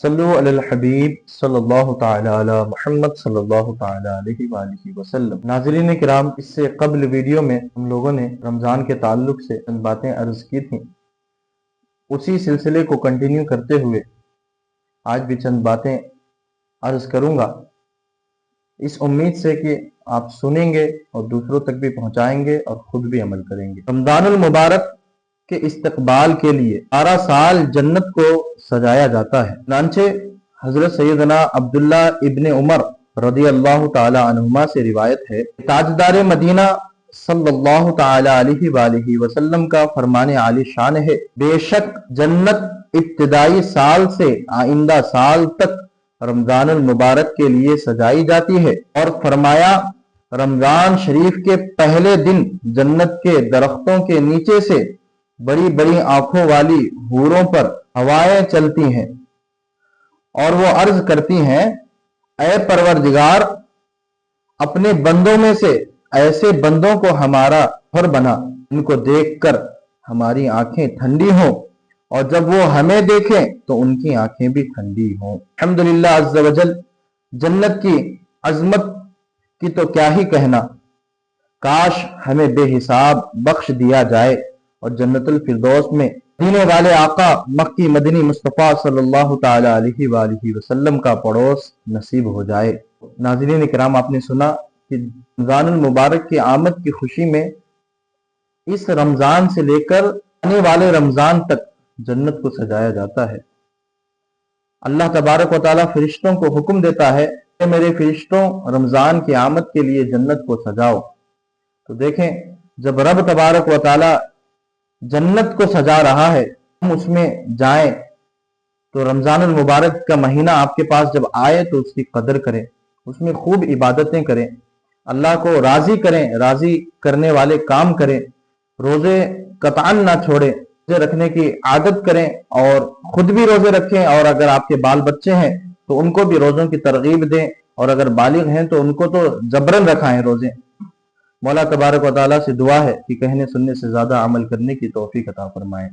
صلو علی الحبیب صلی اللہ تعالی علی محمد صلی اللہ تعالی علیہ وآلہ وسلم۔ ناظرین کرام، اس سے قبل ویڈیو میں ہم لوگوں نے رمضان کے تعلق سے چند باتیں عرض کی تھیں۔ اسی سلسلے کو کنٹینیو کرتے ہوئے آج بھی چند باتیں عرض کروں گا، اس امید سے کہ آپ سنیں گے اور دوسروں تک بھی پہنچائیں گے اور خود بھی عمل کریں گے۔ رمضان المبارک کے استقبال کے لیے 12 سال جنت کو سجایا جاتا ہے۔ چنانچہ حضرت سیدنا عبداللہ ابن عمر رضی اللہ تعالی عنہما سے روایت ہے، تاجدار مدینہ صلی اللہ تعالی علیہ وآلہ وسلم کا فرمان عالی شان ہے، بے شک جنت ابتدائی سال سے آئندہ سال تک رمضان المبارک کے لیے سجائی جاتی ہے، اور فرمایا رمضان شریف کے پہلے دن جنت کے درختوں کے نیچے سے بڑی بڑی آنکھوں والی حوروں پر ہوائیں چلتی ہیں اور وہ عرض کرتی ہیں، اے پروردگار، اپنے بندوں میں سے ایسے بندوں کو ہمارا حر بنا ان کو دیکھ کر ہماری آنکھیں ٹھنڈی ہوں، اور جب وہ ہمیں دیکھیں تو ان کی آنکھیں بھی ٹھنڈی ہوں۔ الحمدللہ عز و جل، جنت کی عظمت کی تو کیا ہی کہنا، کاش ہمیں بے حساب بخش دیا جائے اور جنت الفردوس میں مدینے والے آقا مکی مدنی مصطفیٰ صلی اللہ تعالی علیہ وآلہ وسلم کا پڑوس نصیب ہو جائے۔ ناظرین کرام، آپ نے سنا کہ رمضان المبارک کی آمد کی خوشی میں اس رمضان سے لے کر آنے والے رمضان تک جنت کو سجایا جاتا ہے۔ اللہ تبارک و تعالیٰ فرشتوں کو حکم دیتا ہے کہ میرے فرشتوں، رمضان کی آمد کے لیے جنت کو سجاؤ۔ تو دیکھیں، جب رب تبارک و تعالیٰ جنت کو سجا رہا ہے، ہم اس میں جائیں تو رمضان المبارک کا مہینہ آپ کے پاس جب آئے تو اس کی قدر کریں، اس میں خوب عبادتیں کریں، اللہ کو راضی کریں، راضی کرنے والے کام کریں، روزے قطعاً نہ چھوڑیں، روزے رکھنے کی عادت کریں اور خود بھی روزے رکھیں، اور اگر آپ کے بال بچے ہیں تو ان کو بھی روزوں کی ترغیب دیں، اور اگر بالغ ہیں تو ان کو تو جبرن رکھائیں روزے۔ مولا تبارک و تعالیٰ سے دعا ہے کہ کہنے سننے سے زیادہ عمل کرنے کی توفیق عطا فرمائیں۔